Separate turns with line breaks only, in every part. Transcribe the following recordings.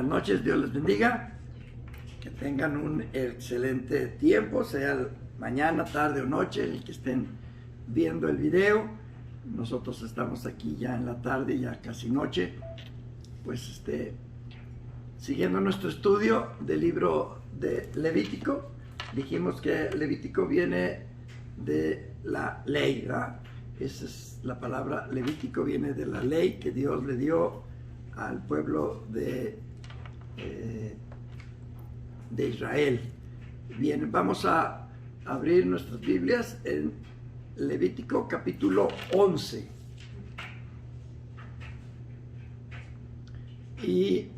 Buenas noches, Dios les bendiga, que tengan un excelente tiempo, sea mañana, tarde o noche, el que estén viendo el video. Nosotros estamos aquí ya en la tarde, ya casi noche, pues siguiendo nuestro estudio del libro de Levítico. Dijimos que Levítico viene de la ley, ¿verdad? Esa es la palabra. Levítico viene de la ley que Dios le dio al pueblo de Israel. Bien, vamos a abrir nuestras Biblias en Levítico capítulo 11. Y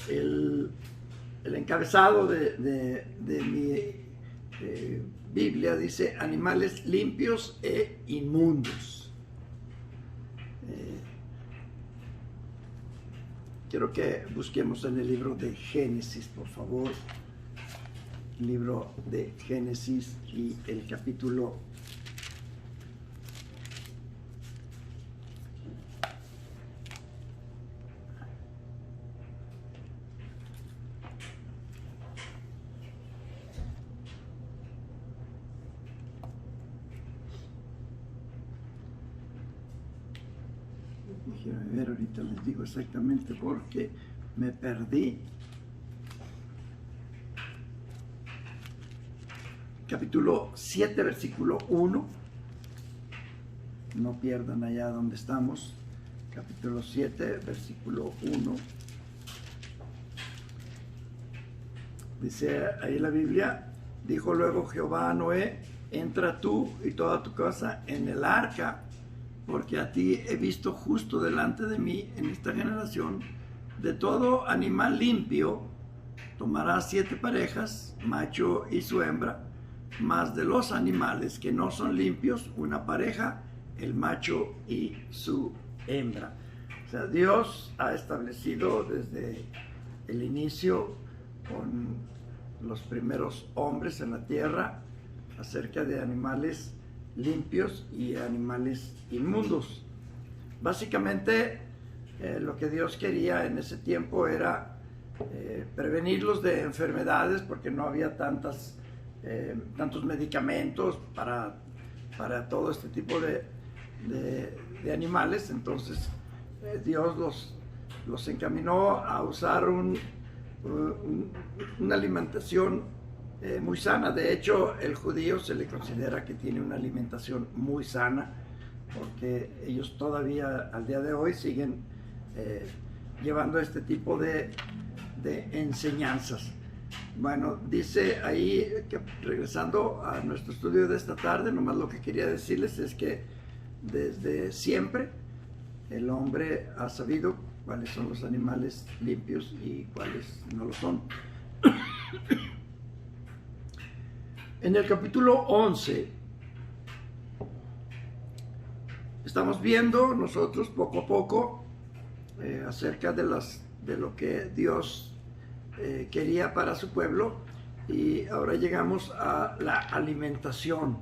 el encabezado de mi Biblia dice: animales limpios e inmundos. Quiero que busquemos en el libro de Génesis, por favor. Libro de Génesis y el capítulo 11. Ahorita les digo exactamente porque me perdí. Capítulo 7, versículo 1. No pierdan allá donde estamos. Capítulo 7, versículo 1. Dice ahí la Biblia: dijo luego Jehová a Noé: entra tú y toda tu casa en el arca, porque a ti he visto justo delante de mí en esta generación. De todo animal limpio tomarás 7 parejas, macho y su hembra, mas de los animales que no son limpios, una pareja, el macho y su hembra. O sea, Dios ha establecido desde el inicio con los primeros hombres en la tierra acerca de animales limpios y animales inmundos. Básicamente lo que Dios quería en ese tiempo era prevenirlos de enfermedades, porque no había tantos medicamentos para todo este tipo de animales. Entonces Dios los encaminó a usar una alimentación muy sana. De hecho, el judío se le considera que tiene una alimentación muy sana, porque ellos todavía al día de hoy siguen llevando este tipo de enseñanzas. Bueno, dice ahí, que regresando a nuestro estudio de esta tarde, nomás lo que quería decirles es que desde siempre el hombre ha sabido cuáles son los animales limpios y cuáles no lo son. En el capítulo 11 estamos viendo nosotros poco a poco acerca de lo que Dios quería para su pueblo, y ahora llegamos a la alimentación.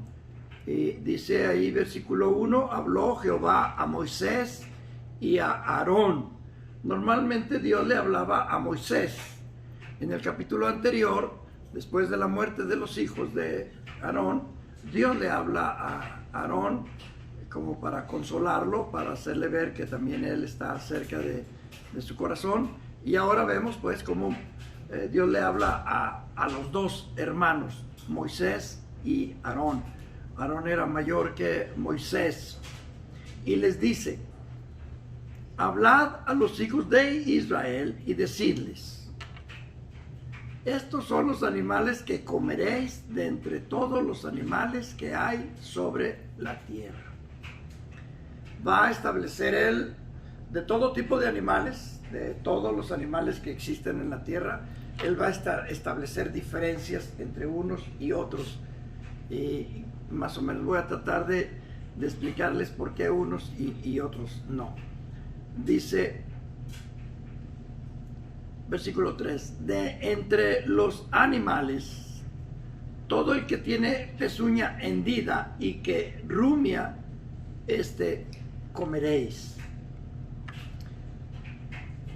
Y dice ahí versículo 1: habló Jehová a Moisés y a Aarón. Normalmente Dios le hablaba a Moisés. En el capítulo anterior, después de la muerte de los hijos de Aarón, Dios le habla a Aarón como para consolarlo, para hacerle ver que también él está cerca de su corazón. Y ahora vemos pues cómo Dios le habla a los dos hermanos, Moisés y Aarón. Aarón era mayor que Moisés, y les dice: hablad a los hijos de Israel y decidles: estos son los animales que comeréis de entre todos los animales que hay sobre la tierra. Va a establecer él de todo tipo de animales, de todos los animales que existen en la tierra. Él va a establecer diferencias entre unos y otros, y más o menos voy a tratar de explicarles por qué unos y otros no. Dice versículo 3: de entre los animales, todo el que tiene pezuña hendida y que rumia, comeréis.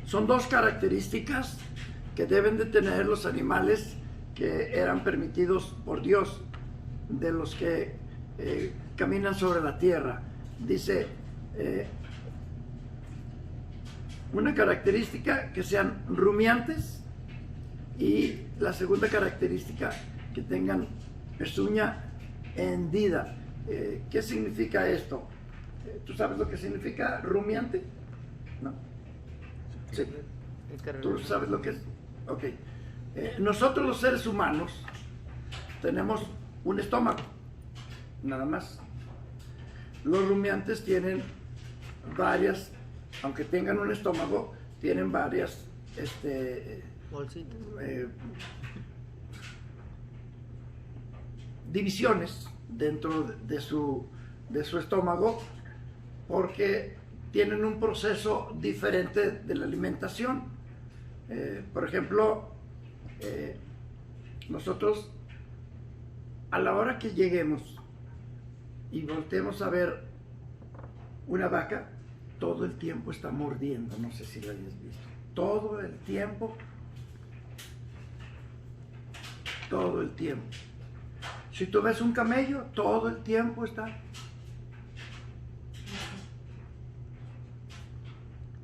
Son dos características que deben de tener los animales que eran permitidos por Dios, de los que caminan sobre la tierra. Dice, una característica, que sean rumiantes, y la segunda característica, que tengan pezuña hendida. ¿Qué significa esto? ¿Tú sabes lo que significa rumiante? ¿No? Sí. ¿Tú sabes lo que es? Ok. Nosotros los seres humanos tenemos un estómago, nada más. Los rumiantes tienen varias, aunque tengan un estómago, tienen varias divisiones dentro de su estómago, porque tienen un proceso diferente de la alimentación. Por ejemplo, nosotros, a la hora que lleguemos y volteemos a ver una vaca, todo el tiempo está mordiendo. No sé si lo hayas visto. Todo el tiempo. Todo el tiempo. Si tú ves un camello, todo el tiempo está.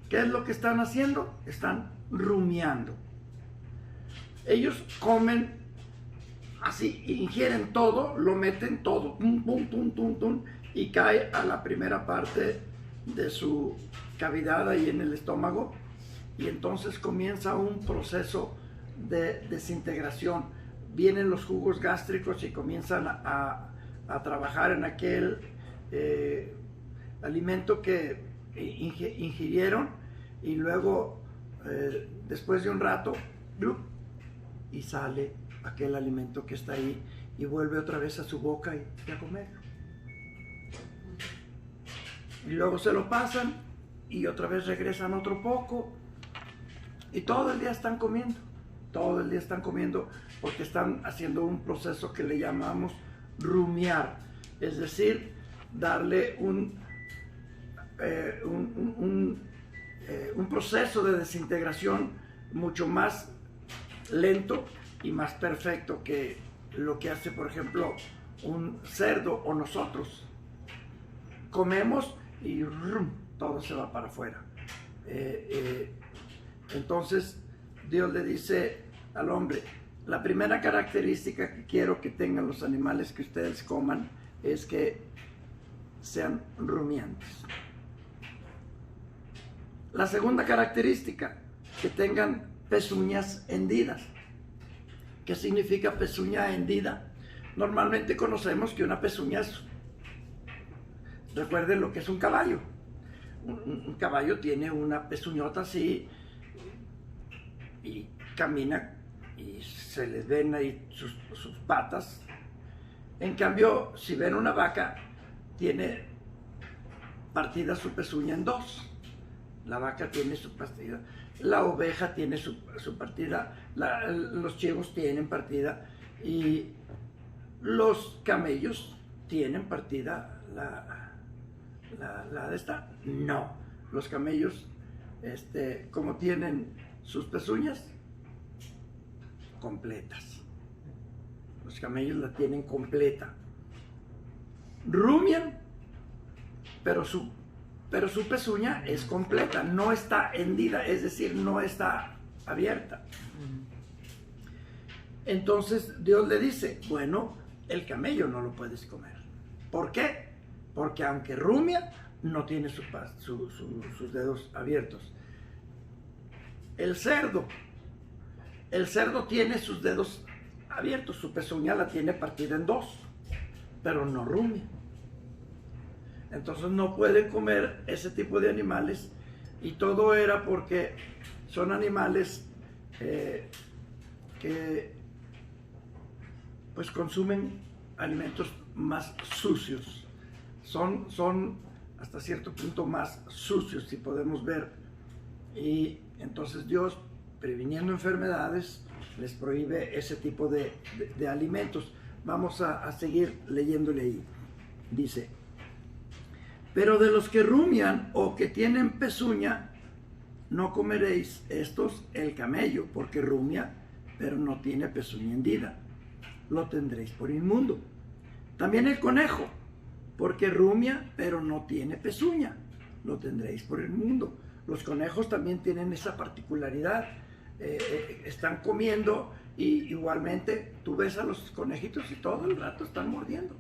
¿Qué es lo que están haciendo? Están rumiando. Ellos comen así, ingieren todo, lo meten todo, pum, pum, pum, pum, pum, y cae a la primera parte de su cavidad ahí en el estómago, y entonces comienza un proceso de desintegración. Vienen los jugos gástricos y comienzan a trabajar en aquel alimento que ingirieron, y luego después de un rato y sale aquel alimento que está ahí y vuelve otra vez a su boca y a comer. Y luego se lo pasan y otra vez regresan otro poco, y todo el día están comiendo. Todo el día están comiendo, porque están haciendo un proceso que le llamamos rumiar, es decir, darle un proceso de desintegración mucho más lento y más perfecto que lo que hace, por ejemplo, un cerdo o nosotros. Comemos y todo se va para afuera. Entonces Dios le dice al hombre, la primera característica que quiero que tengan los animales que ustedes coman es que sean rumiantes. La segunda característica, que tengan pezuñas hendidas. ¿Qué significa pezuña hendida? Normalmente conocemos que una pezuña es, recuerden lo que es un caballo. Un caballo tiene una pezuñota así y camina y se les ven ahí sus patas. En cambio, si ven una vaca, tiene partida su pezuña en dos. La vaca tiene su partida, la oveja tiene su partida, los chivos tienen partida, y los camellos tienen partida la de esta. No, los camellos, como tienen sus pezuñas completas, los camellos la tienen completa. Rumian, pero su pezuña es completa, no está hendida, es decir, no está abierta. Entonces Dios le dice, bueno, el camello no lo puedes comer. ¿Por qué? Porque aunque rumia, no tiene sus dedos abiertos. El cerdo tiene sus dedos abiertos, su pezuña la tiene partida en dos, pero no rumia. Entonces no pueden comer ese tipo de animales, y todo era porque son animales que pues consumen alimentos más sucios, son hasta cierto punto más sucios, si podemos ver, y entonces Dios, previniendo enfermedades, les prohíbe ese tipo de alimentos. Vamos a seguir leyéndole ahí. Dice, pero de los que rumian o que tienen pezuña, no comeréis estos el camello, porque rumia, pero no tiene pezuña hendida. Lo tendréis por inmundo. También el conejo, porque rumia, pero no tiene pezuña. Lo tendréis por inmundo. Los conejos también tienen esa particularidad. Están comiendo y igualmente tú ves a los conejitos y todo el rato están mordiendo.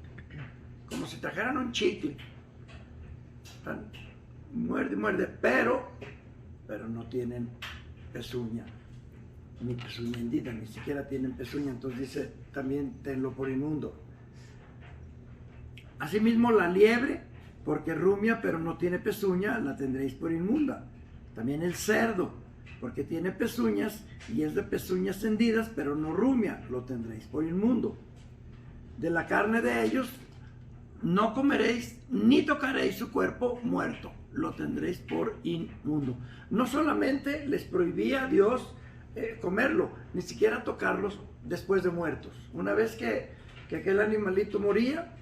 Como si trajeran un chicle. Están, muerde, muerde, pero no tienen pezuña, ni pezuña hendida, ni siquiera tienen pezuña. Entonces dice, también tenlo por inmundo. Asimismo la liebre, porque rumia, pero no tiene pezuña, la tendréis por inmunda. También el cerdo, porque tiene pezuñas y es de pezuñas hendidas, pero no rumia, lo tendréis por inmundo. De la carne de ellos no comeréis ni tocaréis su cuerpo muerto, lo tendréis por inmundo. No solamente les prohibía Dios comerlo, ni siquiera tocarlos después de muertos. Una vez que aquel animalito moría,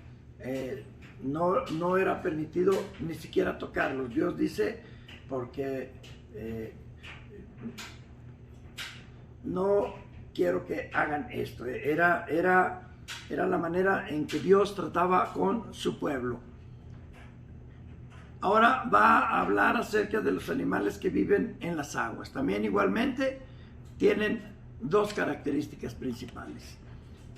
no era permitido ni siquiera tocarlos. Dios dice, porque no quiero que hagan esto. Era la manera en que Dios trataba con su pueblo. Ahora va a hablar acerca de los animales que viven en las aguas. También igualmente tienen dos características principales.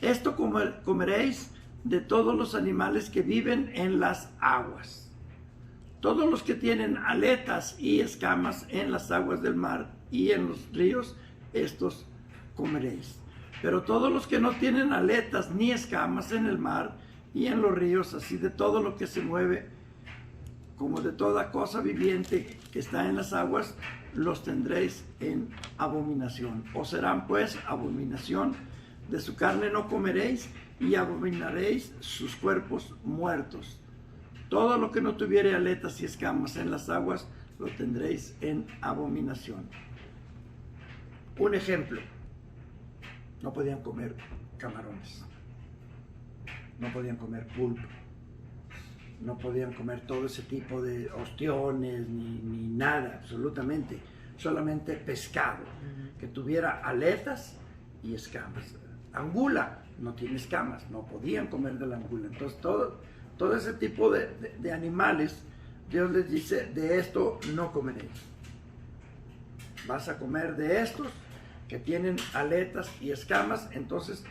Esto comeréis de todos los animales que viven en las aguas. Todos los que tienen aletas y escamas en las aguas del mar y en los ríos, estos comeréis. Pero todos los que no tienen aletas ni escamas en el mar y en los ríos, así de todo lo que se mueve, como de toda cosa viviente que está en las aguas, los tendréis en abominación. Os serán pues abominación, de su carne no comeréis y abominaréis sus cuerpos muertos. Todo lo que no tuviere aletas y escamas en las aguas, lo tendréis en abominación. Un ejemplo. No podían comer camarones, no podían comer pulpo, no podían comer todo ese tipo de ostiones, ni nada, absolutamente, solamente pescado, que tuviera aletas y escamas. Angula no tiene escamas, no podían comer de la angula. Entonces todo ese tipo de animales, Dios les dice, de esto no comeréis. Vas a comer de estos que tienen aletas y escamas. Entonces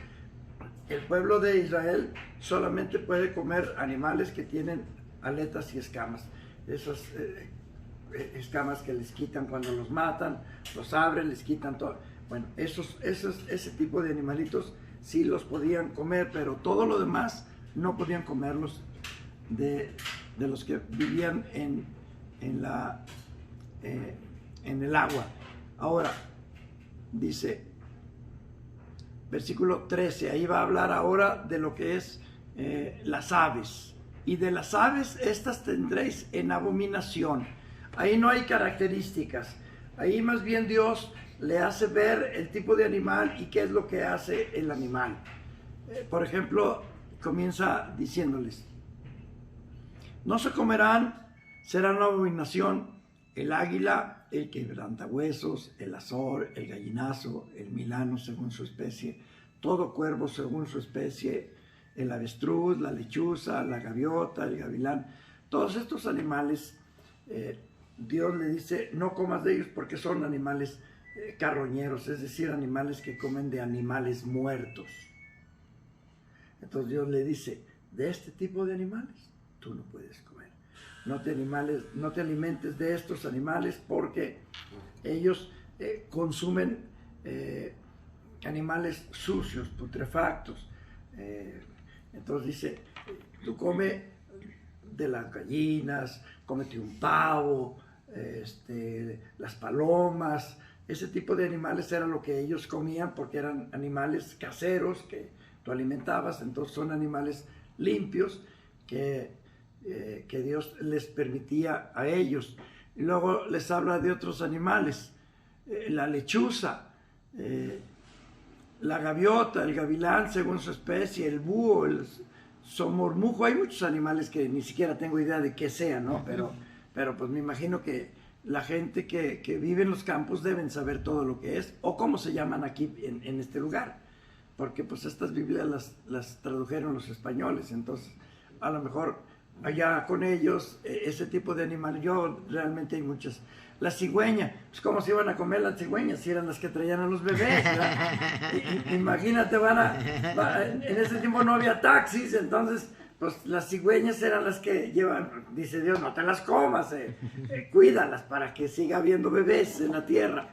el pueblo de Israel solamente puede comer animales que tienen aletas y escamas. Esas escamas que les quitan cuando los matan, los abren, les quitan todo. Bueno, ese tipo de animalitos sí los podían comer, pero todo lo demás no podían comerlos de los que vivían en el agua. Ahora, dice, versículo 13, ahí va a hablar ahora de lo que es las aves. Y de las aves, estas tendréis en abominación. Ahí no hay características. Ahí más bien Dios le hace ver el tipo de animal y qué es lo que hace el animal. Por ejemplo, comienza diciéndoles, no se comerán, será una abominación, el águila, el quebrantahuesos, el azor, el gallinazo, el milano según su especie, todo cuervo según su especie, el avestruz, la lechuza, la gaviota, el gavilán. Todos estos animales, Dios le dice, no comas de ellos porque son animales carroñeros, es decir, animales que comen de animales muertos. Entonces Dios le dice, de este tipo de animales tú no puedes comer. No te alimentes de estos animales porque ellos consumen animales sucios, putrefactos. Entonces dice, tú come de las gallinas, cómete un pavo, las palomas. Ese tipo de animales era lo que ellos comían porque eran animales caseros que tú alimentabas. Entonces son animales limpios que Dios les permitía a ellos. Y luego les habla de otros animales, la lechuza, la gaviota, el gavilán según su especie, el búho, el somormujo. Hay muchos animales que ni siquiera tengo idea de qué sean, ¿no? Pero pues me imagino que la gente que vive en los campos deben saber todo lo que es, o cómo se llaman aquí en este lugar, porque pues estas Biblias las tradujeron los españoles, entonces a lo mejor allá con ellos ese tipo de animal, yo realmente hay muchas. La cigüeña, pues cómo se iban a comer las cigüeñas si eran las que traían a los bebés, imagínate, en ese tiempo no había taxis, entonces pues las cigüeñas eran las que llevan, dice Dios, no te las comas, cuídalas para que siga habiendo bebés en la tierra.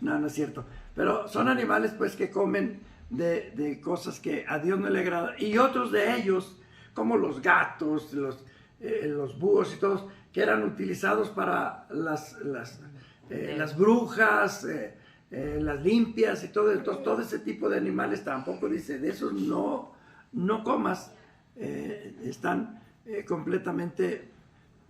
No, no es cierto, pero son animales pues que comen de cosas que a Dios no le agrada, y otros de ellos, como los gatos, los búhos y todos, que eran utilizados para las brujas, las limpias y todo. Entonces, todo ese tipo de animales tampoco dice, de esos no comas, están completamente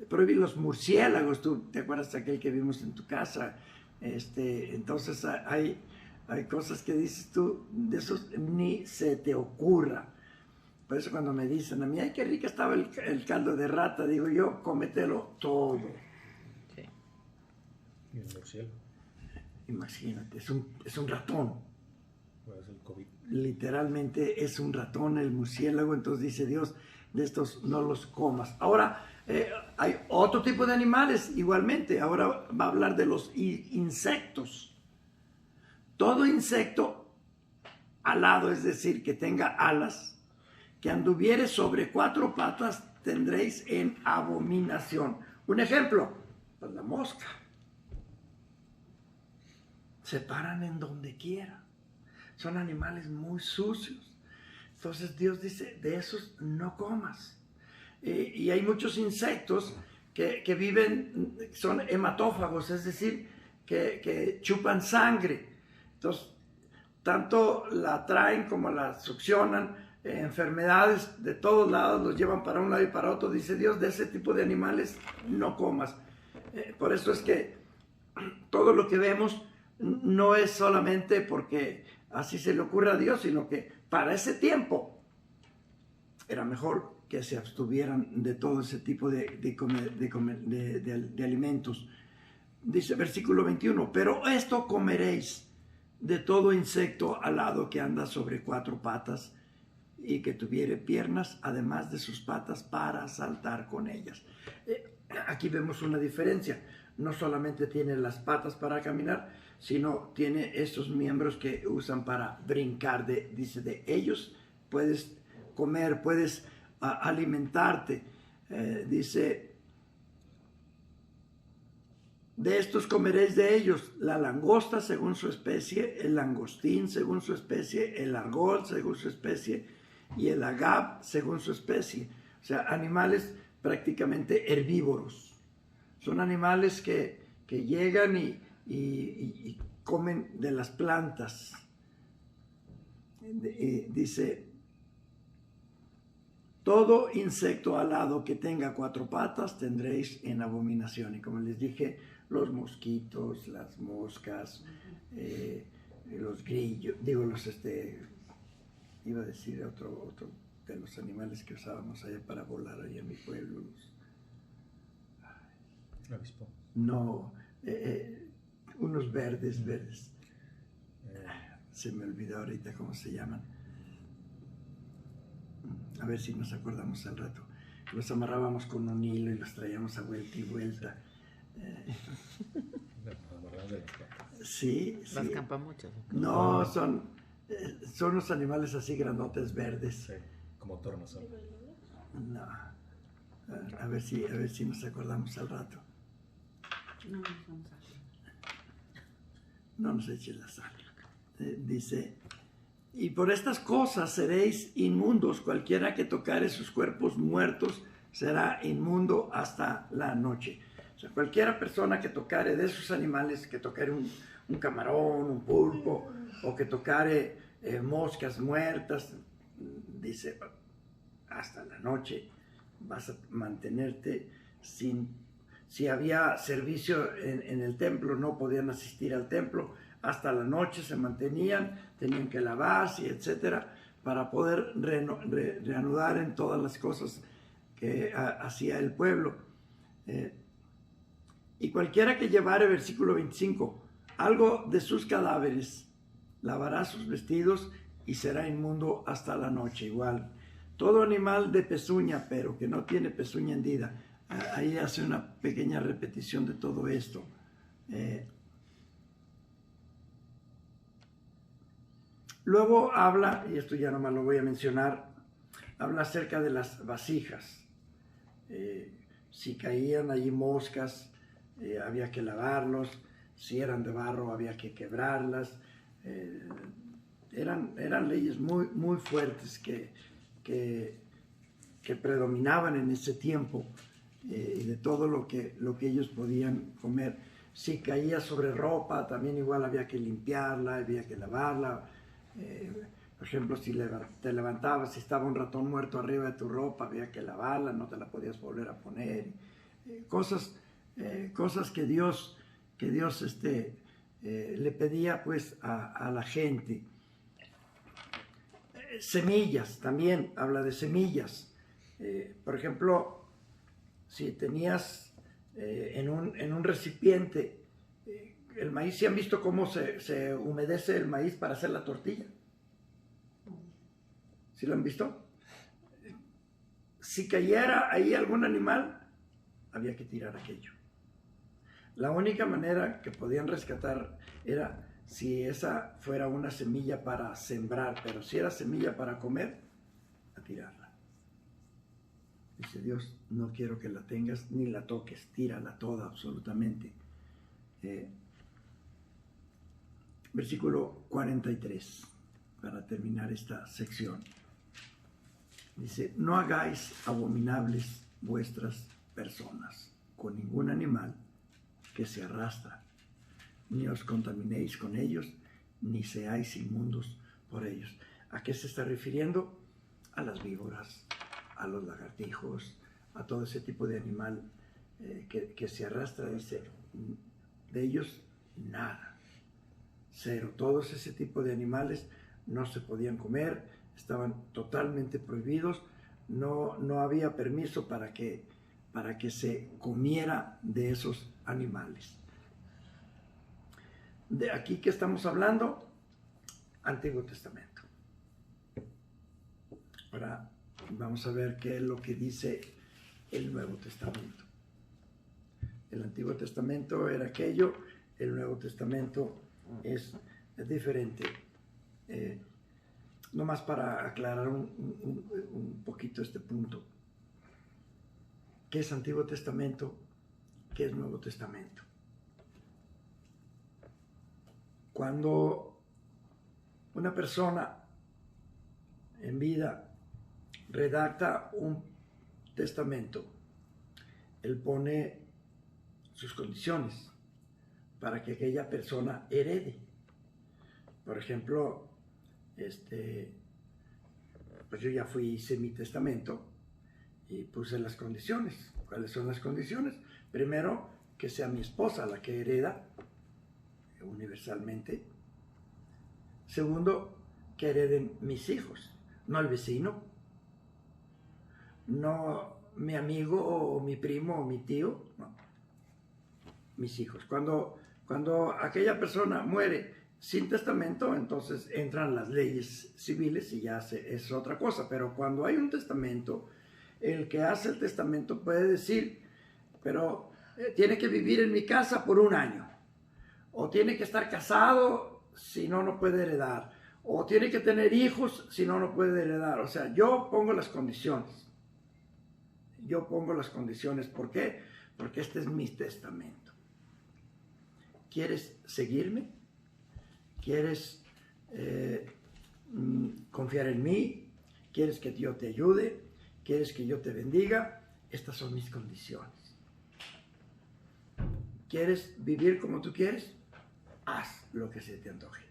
prohibidos. Los murciélagos, tú te acuerdas de aquel que vimos en tu casa, entonces hay cosas que dices tú, de esos ni se te ocurra. Por eso cuando me dicen a mí, ay, qué rica estaba el caldo de rata, digo yo, cómetelo todo.
Sí.
Y el murciélago.
Imagínate, es un ratón.
Pues el COVID.
Literalmente es un ratón el murciélago, entonces dice Dios, de estos no los comas. Ahora, hay otro tipo de animales igualmente. Ahora va a hablar de los insectos. Todo insecto alado, es decir, que tenga alas, que anduviere sobre 4 patas, tendréis en abominación. Un ejemplo, pues la mosca. Se paran en donde quiera. Son animales muy sucios. Entonces Dios dice, de esos no comas. Y hay muchos insectos que viven, son hematófagos, es decir, que chupan sangre. Entonces, tanto la traen como la succionan. Enfermedades de todos lados los llevan para un lado y para otro. Dice Dios, de ese tipo de animales no comas. Por eso es que todo lo que vemos no es solamente porque así se le ocurre a Dios, sino que para ese tiempo era mejor que se abstuvieran de todo ese tipo de alimentos. Dice versículo 21, pero esto comeréis de todo insecto alado que anda sobre 4 patas y que tuviere piernas, además de sus patas, para saltar con ellas. Aquí vemos una diferencia. No solamente tiene las patas para caminar, sino tiene estos miembros que usan para brincar. Dice, de ellos puedes comer, puedes alimentarte. Dice, de estos comeréis de ellos, la langosta según su especie, el langostín según su especie, el argol según su especie, y el agave según su especie. O sea, animales prácticamente herbívoros. Son animales que llegan y comen de las plantas. Dice, todo insecto alado que tenga 4 patas tendréis en abominación. Y como les dije, los mosquitos, las moscas, los grillos, iba a decir otro de los animales que usábamos allá para volar allá en mi pueblo.
Avispo.
No, unos verdes. Se me olvidó ahorita cómo se llaman. A ver si nos acordamos al rato. Los amarrábamos con un hilo y los traíamos a vuelta y vuelta. Sí.
Las campamuchas.
No, son unos animales así grandotes verdes.
Sí, como tornasol.
No. A ver si nos acordamos al rato. No nos eches la sal. Dice, y por estas cosas seréis inmundos, cualquiera que tocare sus cuerpos muertos será inmundo hasta la noche. O sea, cualquiera persona que tocare de esos animales, que tocare un camarón, un pulpo, o que tocare moscas muertas, dice, hasta la noche vas a mantenerte sin... Si había servicio en el templo, no podían asistir al templo, hasta la noche se mantenían, tenían que lavarse, etcétera, para poder reanudar en todas las cosas que hacía el pueblo. Y cualquiera que llevare, versículo 25, algo de sus cadáveres, lavará sus vestidos y será inmundo hasta la noche. Igual, todo animal de pezuña, pero que no tiene pezuña hendida. Ahí hace una pequeña repetición de todo esto. Luego habla, y esto ya nomás lo voy a mencionar, habla acerca de las vasijas. Si caían allí moscas, había que lavarlos. Si eran de barro, había que quebrarlas. Eran leyes muy, muy fuertes que predominaban en ese tiempo, y de todo lo que ellos podían comer. Si caía sobre ropa, también igual había que limpiarla, había que lavarla. Por ejemplo, si te levantabas, si estaba un ratón muerto arriba de tu ropa, había que lavarla, no te la podías volver a poner. Cosas que Dios le pedía pues a la gente. Semillas, también habla de semillas. Por ejemplo, si tenías en un recipiente el maíz, ¿sí han visto cómo se humedece el maíz para hacer la tortilla? ¿Sí lo han visto? Si cayera ahí algún animal, había que tirar aquello. La única manera que podían rescatar era si esa fuera una semilla para sembrar, pero si era semilla para comer, a tirarla. Dice Dios, no quiero que la tengas ni la toques, tírala toda absolutamente. Versículo 43, para terminar esta sección. Dice, no hagáis abominables vuestras personas con ningún animal que se arrastra, ni os contaminéis con ellos, ni seáis inmundos por ellos. ¿A qué se está refiriendo? A las víboras, a los lagartijos, a todo ese tipo de animal que se arrastra. Dice, de ellos nada, cero. Todos ese tipo de animales no se podían comer, estaban totalmente prohibidos, no había permiso para que se comiera de esos animales. De aquí que estamos hablando, Antiguo Testamento. Ahora vamos a ver qué es lo que dice el Nuevo Testamento. El Antiguo Testamento era aquello, el Nuevo Testamento es diferente. Nomás para aclarar un poquito este punto. ¿Qué es Antiguo Testamento? ¿Qué es Nuevo Testamento? Cuando una persona en vida redacta un testamento, él pone sus condiciones para que aquella persona herede. Por ejemplo, pues yo ya hice mi testamento y puse las condiciones. ¿Cuáles son las condiciones? Primero, que sea mi esposa la que hereda universalmente. Segundo, que hereden mis hijos, no el vecino, no mi amigo o mi primo o mi tío, no, mis hijos. Cuando aquella persona muere sin testamento, entonces entran las leyes civiles y ya es otra cosa. Pero cuando hay un testamento, el que hace el testamento puede decir, pero tiene que vivir en mi casa por 1 año, o tiene que estar casado, si no, no puede heredar, o tiene que tener hijos, si no, no puede heredar. O sea, yo pongo las condiciones. Yo pongo las condiciones. ¿Por qué? Porque este es mi testamento. ¿Quieres seguirme? ¿Quieres confiar en mí? ¿Quieres que yo te ayude? ¿Quieres que yo te bendiga? Estas son mis condiciones. ¿Quieres vivir como tú quieres? Haz lo que se te antoje.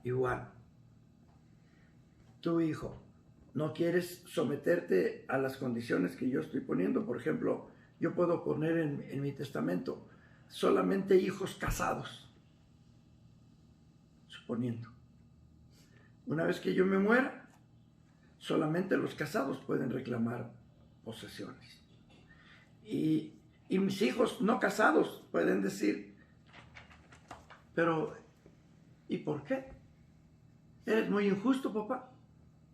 Igual, tu hijo, ¿no quieres someterte a las condiciones que yo estoy poniendo? Por ejemplo, yo puedo poner en mi testamento solamente hijos casados, suponiendo. Una vez que yo me muera, solamente los casados pueden reclamar posesiones. Y Y mis hijos no casados pueden decir, pero ¿y por qué? Eres muy injusto, papá.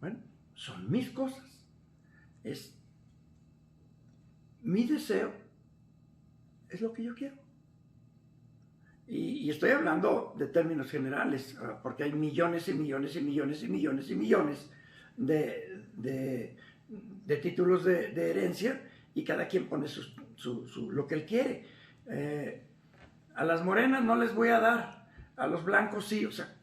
Bueno, son mis cosas. Es mi deseo, es lo que yo quiero. Y estoy hablando de términos generales, porque hay millones y millones y millones y millones y millones de títulos de herencia, y cada quien pone lo que él quiere. A las morenas no les voy a dar, a los blancos sí, o sea,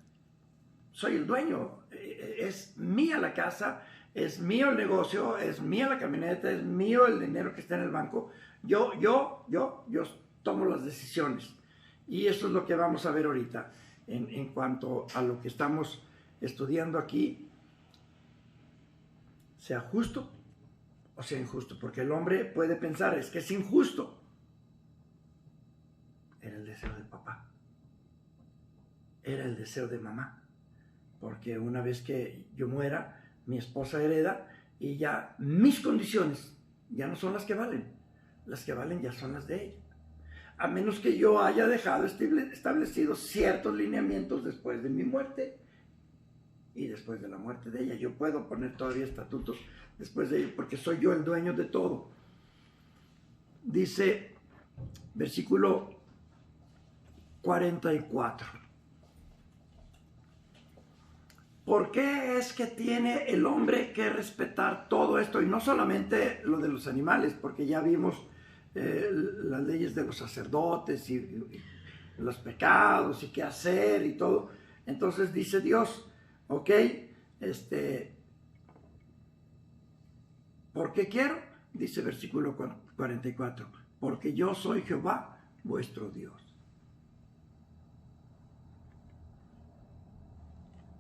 soy el dueño, es mía la casa, es mío el negocio, es mía la camioneta, es mío el dinero que está en el banco. Yo tomo las decisiones. Y eso es lo que vamos a ver ahorita en cuanto a lo que estamos estudiando aquí, sea justo o sea injusto, porque el hombre puede pensar, es que es injusto. Era el deseo de papá, era el deseo de mamá, porque una vez que yo muera, mi esposa hereda y ya mis condiciones ya no son las que valen ya son las de ella. A menos que yo haya dejado establecidos ciertos lineamientos después de mi muerte y después de la muerte de ella. Yo puedo poner todavía estatutos después de ello, porque soy yo el dueño de todo. Dice, versículo 44. ¿Por qué es que tiene el hombre que respetar todo esto? Y no solamente lo de los animales, porque ya vimos las leyes de los sacerdotes y los pecados y qué hacer y todo. Entonces dice Dios, ok, ¿por qué quiero? Dice versículo 44, porque yo soy Jehová, vuestro Dios.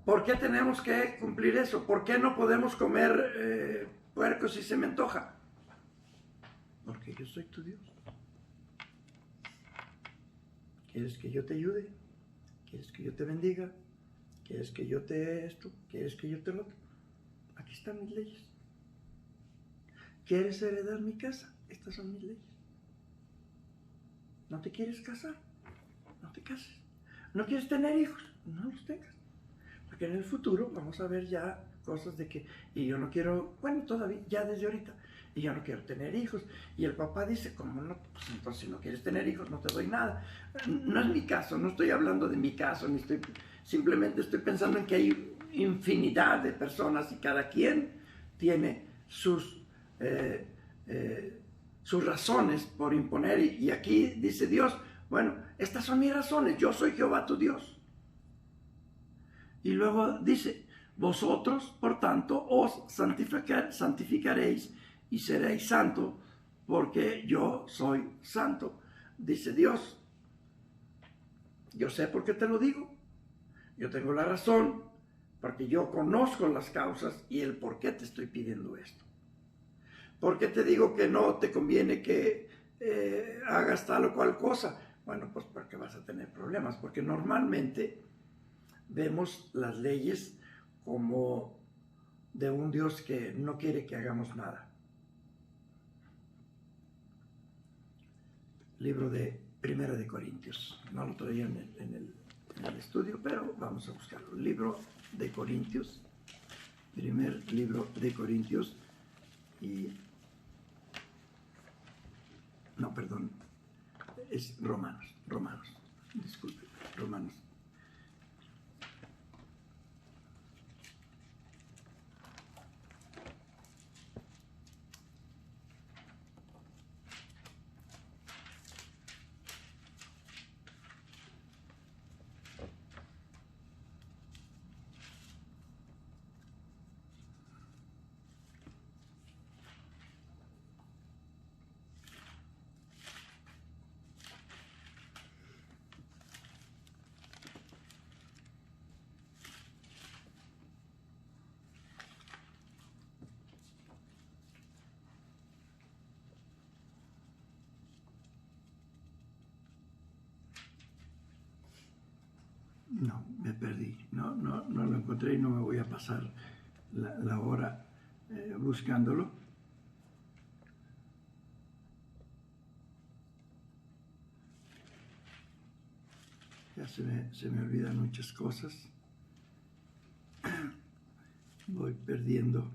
¿Por qué tenemos que cumplir eso? ¿Por qué no podemos comer puerco si se me antoja? Porque yo soy tu Dios. ¿Quieres que yo te ayude? ¿Quieres que yo te bendiga? ¿Quieres que yo te esto? ¿Quieres que yo te lo otro? Aquí están mis leyes. ¿Quieres heredar mi casa? Estas son mis leyes. ¿No te quieres casar? No te cases. ¿No quieres tener hijos? No los tengas. Porque en el futuro vamos a ver ya cosas de que, y yo no quiero, bueno, todavía, ya desde ahorita, y yo no quiero tener hijos. Y el papá dice, ¿cómo no? Pues entonces si no quieres tener hijos no te doy nada. No es mi caso, no estoy hablando de mi caso, simplemente estoy pensando en que hay infinidad de personas y cada quien tiene sus razones por imponer. Y aquí dice Dios, bueno, estas son mis razones, yo soy Jehová tu Dios. Y luego dice, vosotros, por tanto, os santificaréis y seréis santos, porque yo soy santo. Dice Dios, yo sé por qué te lo digo, yo tengo la razón, porque yo conozco las causas y el por qué te estoy pidiendo esto. ¿Por qué te digo que no te conviene que hagas tal o cual cosa? Bueno, pues porque vas a tener problemas, porque normalmente vemos las leyes como de un Dios que no quiere que hagamos nada. Libro de Primera de Corintios. No lo traía en el estudio, pero vamos a buscarlo. Libro de Corintios. Primer libro de Corintios. No, perdón. Es Romanos. Disculpe, Romanos. No, me perdí. No lo encontré y no me voy a pasar la hora buscándolo. Ya se me olvidan muchas cosas. Voy perdiendo.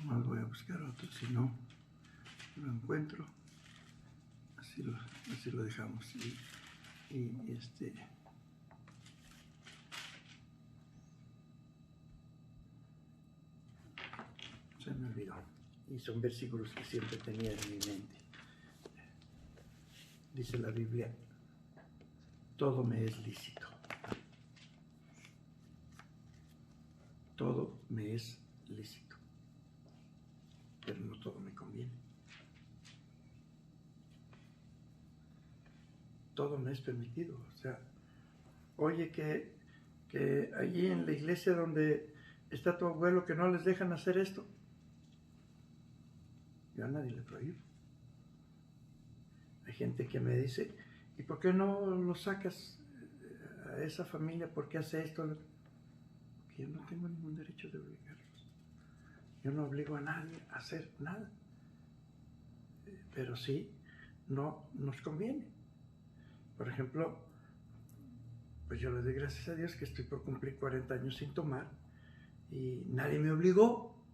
Más voy a buscar otro, si no lo encuentro, así lo dejamos. Y se me olvidó. Y son versículos que siempre tenía en mi mente. Dice la Biblia: todo me es lícito. Todo me es lícito. Pero no todo me conviene. Todo me es permitido. O sea, oye que allí en la iglesia donde está tu abuelo, que no les dejan hacer esto. Yo a nadie le prohíbo. Hay gente que me dice: ¿y por qué no lo sacas a esa familia? ¿Por qué hace esto? Porque yo no tengo ningún derecho de obligarlos. Yo no obligo a nadie a hacer nada. Pero sí, no nos conviene. Por ejemplo, pues yo le doy gracias a Dios que estoy por cumplir 40 años sin tomar y nadie me obligó.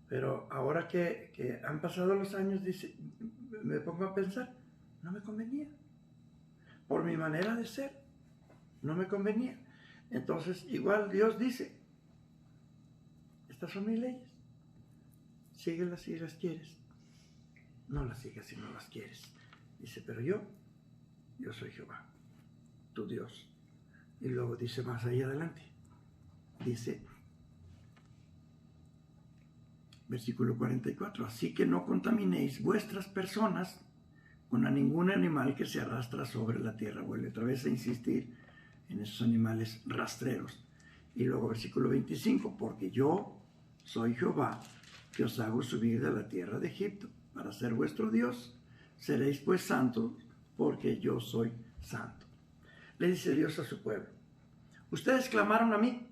Pero ahora que han pasado los años, me pongo a pensar, no me convenía. Por mi manera de ser, no me convenía. Entonces, igual Dios dice: estas son mis leyes. Síguelas si las quieres. No las sigas si no las quieres. Dice: pero yo soy Jehová, tu Dios. Y luego dice más ahí adelante. Dice, versículo 44, así que no contaminéis vuestras personas con a ningún animal que se arrastra sobre la tierra. Vuelve otra vez a insistir en esos animales rastreros. Y luego versículo 25, porque yo soy Jehová, que os hago subir de la tierra de Egipto para ser vuestro Dios. Seréis pues santos, porque yo soy santo. Le dice Dios a su pueblo: ustedes clamaron a mí.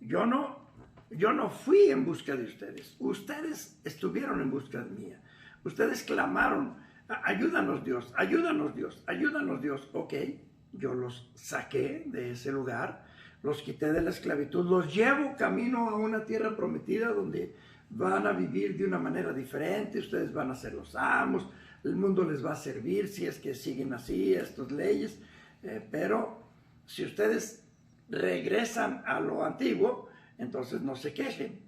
Yo no fui en busca de ustedes. Ustedes estuvieron en busca de mía. Ustedes clamaron: ayúdanos Dios, ayúdanos Dios, ayúdanos Dios. Ok, yo los saqué de ese lugar, los quité de la esclavitud, los llevo camino a una tierra prometida donde van a vivir de una manera diferente. Ustedes van a ser los amos, el mundo les va a servir si es que siguen así estas leyes. Pero si ustedes regresan a lo antiguo, entonces no se quejen,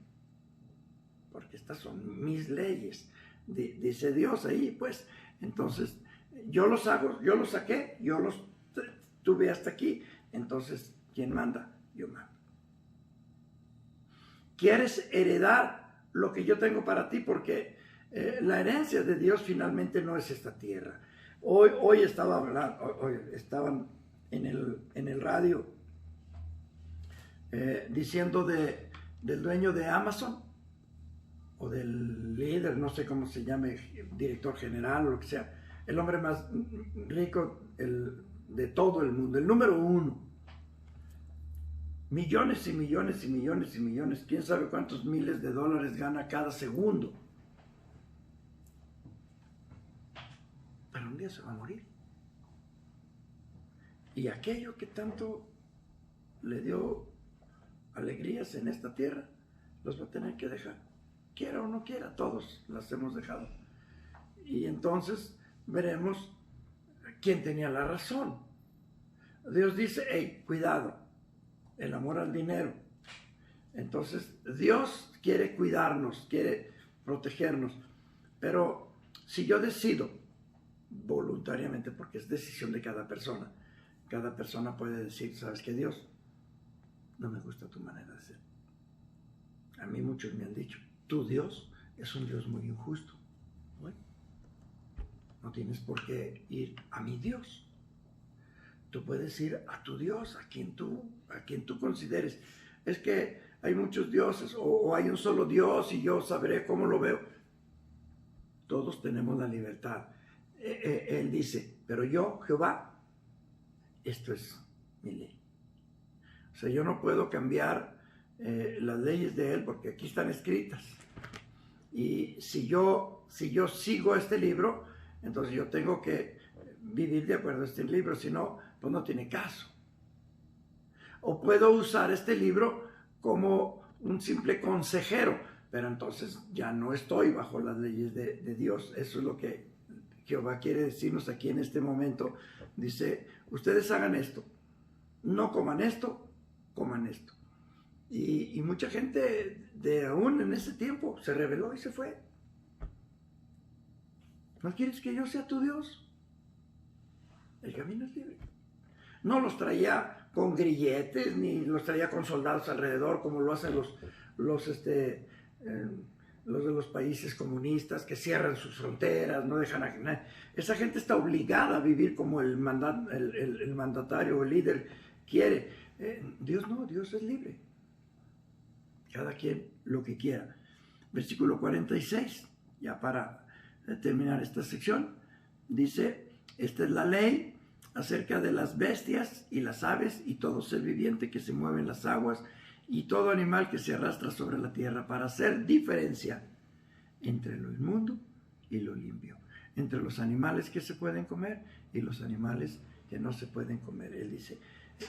porque estas son mis leyes, dice Dios ahí, pues. Entonces yo los saqué, yo los tuve hasta aquí. Entonces, ¿quién manda? Yo mando. ¿Quieres heredar lo que yo tengo para ti? Porque la herencia de Dios finalmente no es esta tierra. Hoy estaban en el radio diciendo del dueño de Amazon, o del líder, no sé cómo se llame, director general o lo que sea, el hombre más rico de todo el mundo, el número uno. Millones y millones y millones y millones, quién sabe cuántos miles de dólares gana cada segundo. Pero un día se va a morir. Y aquello que tanto le dio alegrías en esta tierra, los va a tener que dejar. Quiera o no quiera, todos las hemos dejado. Y entonces veremos quién tenía la razón. Dios dice: hey, cuidado, el amor al dinero. Entonces Dios quiere cuidarnos, quiere protegernos. Pero si yo decido voluntariamente, porque es decisión de cada persona puede decir: ¿sabes qué, Dios? No me gusta tu manera de ser. A mí muchos me han dicho: tu Dios es un Dios muy injusto. Bueno, no tienes por qué ir a mi Dios. Tú puedes ir a tu Dios, a quien tú consideres. Es que hay muchos dioses o hay un solo Dios y yo sabré cómo lo veo. Todos tenemos la libertad. Él dice, pero yo, Jehová, esto es mi ley. O sea, yo no puedo cambiar las leyes de Él porque aquí están escritas. Y si yo sigo este libro, entonces yo tengo que vivir de acuerdo a este libro, si no, pues no tiene caso. O puedo usar este libro como un simple consejero, pero entonces ya no estoy bajo las leyes de Dios. Eso es lo que Jehová quiere decirnos aquí en este momento. Dice, ustedes hagan esto, no coman esto, coman esto. Y mucha gente aún en ese tiempo se rebeló y se fue. ¿No quieres que yo sea tu Dios? El camino es libre. No los traía con grilletes, ni los traía con soldados alrededor, como lo hacen los de los países comunistas, que cierran sus fronteras, no dejan a nadie. Esa gente está obligada a vivir como el mandatario o el líder quiere. Dios no, Dios es libre. Cada quien lo que quiera. Versículo 46, ya para terminar esta sección, dice, esta es la ley acerca de las bestias y las aves y todo ser viviente que se mueve en las aguas y todo animal que se arrastra sobre la tierra, para hacer diferencia entre lo inmundo y lo limpio, entre los animales que se pueden comer y los animales que no se pueden comer. Él dice,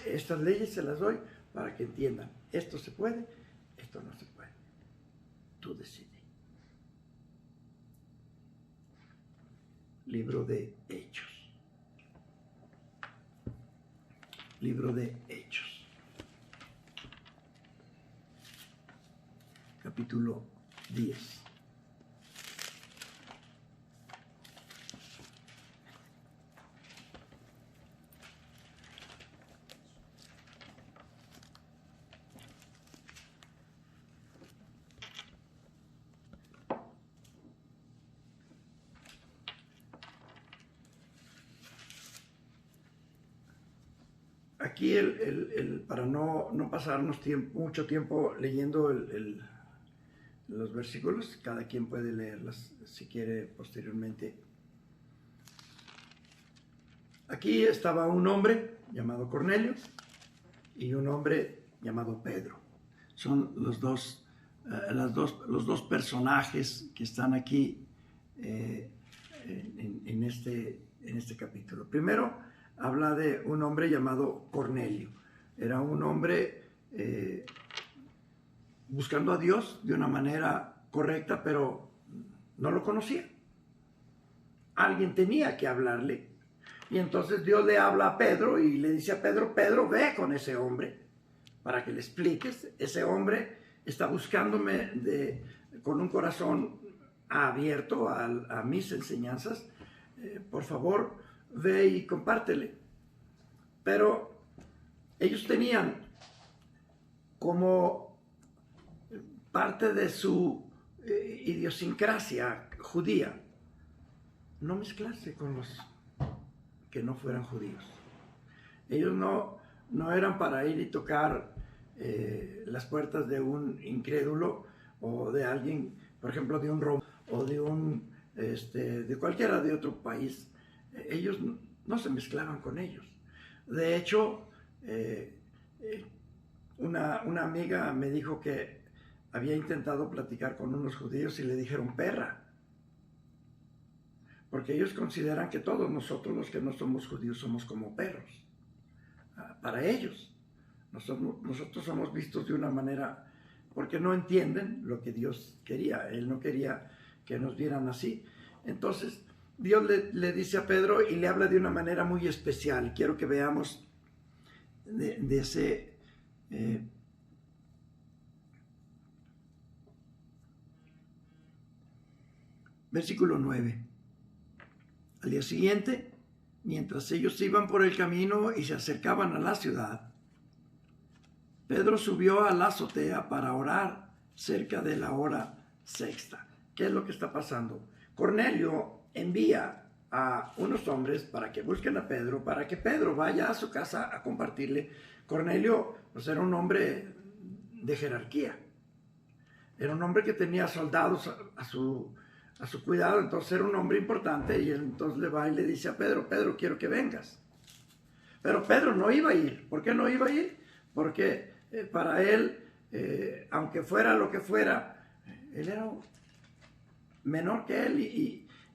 estas leyes se las doy para que entiendan, esto se puede, esto no se puede. Tú decides. Libro de Hechos. Libro de Hechos. Capítulo 10. Aquí, para no pasarnos mucho tiempo leyendo los versículos, cada quien puede leerlas si quiere posteriormente. Aquí estaba un hombre llamado Cornelio y un hombre llamado Pedro. Son los dos personajes que están aquí en este capítulo. Primero, habla de un hombre llamado Cornelio. Era un hombre buscando a Dios de una manera correcta, pero no lo conocía. Alguien tenía que hablarle. Y entonces Dios le habla a Pedro y le dice a Pedro, Pedro, ve con ese hombre para que le expliques. Ese hombre está buscándome con un corazón abierto a mis enseñanzas. Por favor, ve y compártele. Pero ellos tenían como parte de su idiosincrasia judía no mezclarse con los que no fueran judíos. Ellos no eran para ir y tocar las puertas de un incrédulo o de alguien, por ejemplo, de un romano o de cualquiera de otro país. Ellos no se mezclaban con ellos. De hecho, una amiga me dijo que había intentado platicar con unos judíos y le dijeron perra, porque ellos consideran que todos nosotros los que no somos judíos somos como perros. Para ellos, nosotros somos vistos de una manera, porque no entienden lo que Dios quería. Él no quería que nos vieran así. Entonces, Dios le dice a Pedro y le habla de una manera muy especial. Quiero que veamos de ese versículo 9. Al día siguiente, mientras ellos iban por el camino y se acercaban a la ciudad, Pedro subió a la azotea para orar cerca de la hora sexta. ¿Qué es lo que está pasando? Cornelio envía a unos hombres para que busquen a Pedro, para que Pedro vaya a su casa a compartirle. Cornelio pues, era un hombre de jerarquía, era un hombre que tenía soldados a su cuidado, entonces era un hombre importante, y él entonces le va y le dice a Pedro: Pedro, quiero que vengas. Pero Pedro no iba a ir. ¿Por qué no iba a ir? Porque para él, aunque fuera lo que fuera, él era menor que él,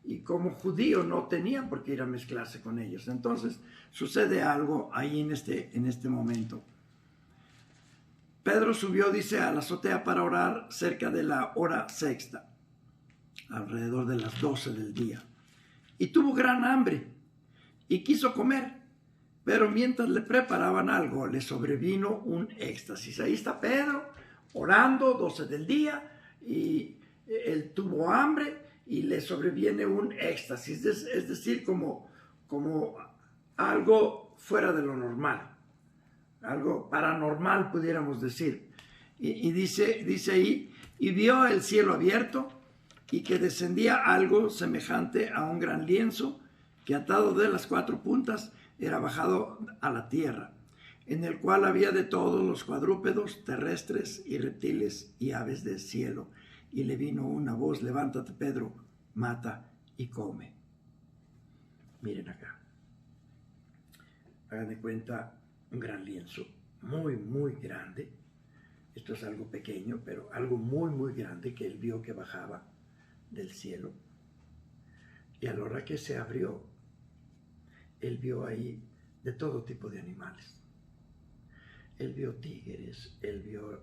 y como judío no tenía por qué ir a mezclarse con ellos. Entonces sucede algo ahí en este momento. Pedro subió, dice, a la azotea para orar cerca de la hora sexta, alrededor de las 12 del día. Y tuvo gran hambre y quiso comer, pero mientras le preparaban algo, le sobrevino un éxtasis. Ahí está Pedro orando, 12 del día, y él tuvo hambre y le sobreviene un éxtasis, es decir, como algo fuera de lo normal. Algo paranormal, pudiéramos decir. Y dice ahí: y vio el cielo abierto, y que descendía algo semejante a un gran lienzo, que atado de las 4 puntas era bajado a la tierra, en el cual había de todos los cuadrúpedos terrestres y reptiles y aves del cielo. Y le vino una voz: levántate, Pedro, mata y come. Miren acá. Hagan de cuenta un gran lienzo, muy, muy grande. Esto es algo pequeño, pero algo muy, muy grande que él vio que bajaba del cielo. Y a la hora que se abrió, él vio ahí de todo tipo de animales. Él vio tigres, él vio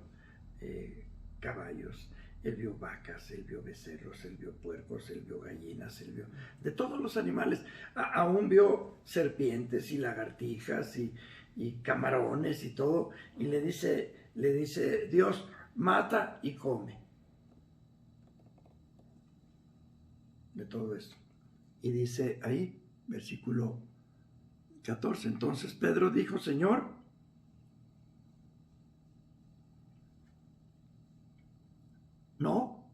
caballos, él vio vacas, él vio becerros, él vio puercos, él vio gallinas, él vio de todos los animales. Aún vio serpientes y lagartijas y camarones y todo. Y le dice Dios: mata y come. De todo esto. Y dice ahí, versículo 14: entonces Pedro dijo: Señor, no,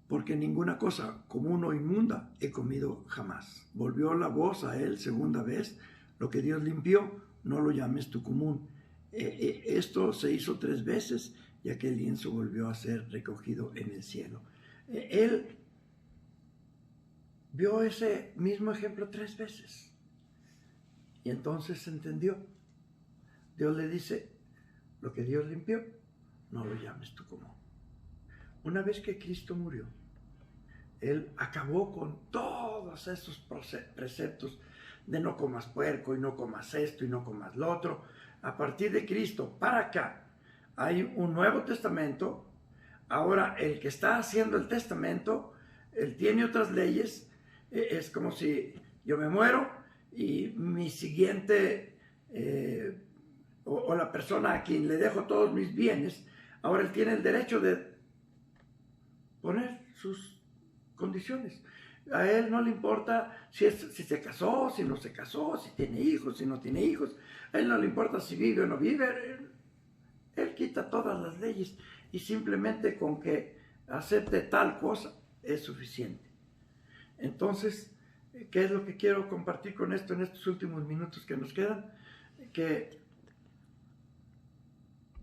porque ninguna cosa común o inmunda he comido jamás. Volvió la voz a él segunda vez: lo que Dios limpió, no lo llames tú común. Esto se hizo 3 veces, y aquel lienzo volvió a ser recogido en el cielo. Él vio ese mismo ejemplo 3 veces. Y entonces entendió. Dios le dice: lo que Dios limpió, no lo llames tú común. Una vez que Cristo murió, Él acabó con todos esos preceptos de no comas puerco, y no comas esto, y no comas lo otro. A partir de Cristo para acá hay un Nuevo Testamento. Ahora el que está haciendo el testamento, él tiene otras leyes. Es como si yo me muero y mi siguiente o la persona a quien le dejo todos mis bienes, ahora él tiene el derecho de poner sus condiciones. A él no le importa si se casó, si no se casó, si tiene hijos, si no tiene hijos. A él no le importa si vive o no vive. Él quita todas las leyes, y simplemente con que acepte tal cosa es suficiente. Entonces, ¿qué es lo que quiero compartir con esto en estos últimos minutos que nos quedan? Que...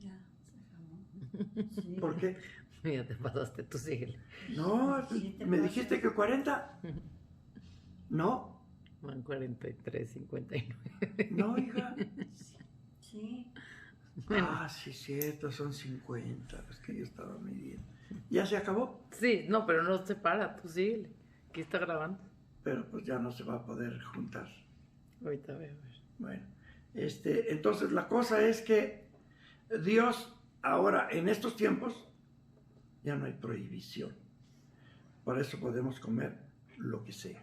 Ya, se acabó. Sí.
¿Por qué?
Ya te pasaste, tú síguele.
No,
Sí, te
me
pasa.
dijiste que 40. No,
Van 43, 59.
no, hija.
Sí.
Ah, sí, cierto, son 50 los que yo estaba midiendo. Ya se acabó,
Sí, no, pero no se para, tú síguele. Aquí está grabando.
pero pues ya no se va a poder juntar.
Ahorita voy a ver.
Bueno, entonces la cosa es que Dios ahora, en estos tiempos, ya no hay prohibición. Por eso podemos comer lo que sea.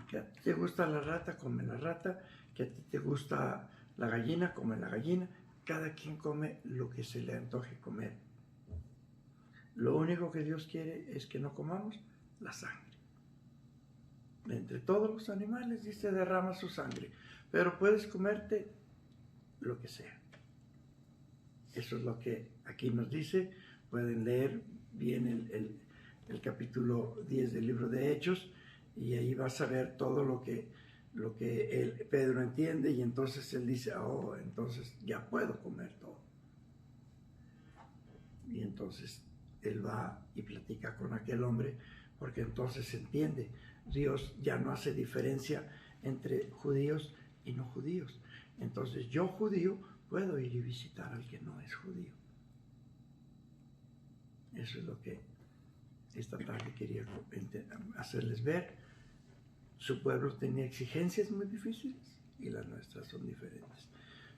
Que a ti te gusta la rata, come la rata. Que a ti te gusta la gallina, come la gallina. Cada quien come lo que se le antoje comer. Lo único que Dios quiere es que no comamos la sangre. De entre todos los animales, dice, derrama su sangre. Pero puedes comerte lo que sea. Eso es lo que aquí nos dice. Pueden leer bien el capítulo 10 del libro de Hechos, y ahí vas a ver todo lo que Pedro entiende, y entonces él dice, oh, entonces ya puedo comer todo. Y entonces él va y platica con aquel hombre, porque entonces entiende, Dios ya no hace diferencia entre judíos y no judíos. Entonces yo, judío, puedo ir y visitar al que no es judío. Eso es lo que esta tarde quería hacerles ver. Su pueblo tenía exigencias muy difíciles y las nuestras son diferentes.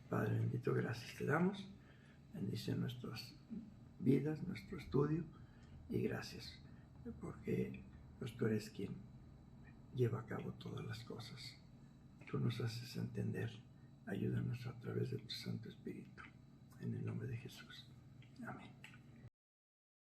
Padre bendito, gracias te damos. Bendice nuestras vidas, nuestro estudio, y gracias porque pues, tú eres quien lleva a cabo todas las cosas. Tú nos haces entender. Ayúdanos a través de tu Santo Espíritu. En el nombre de Jesús. Amén.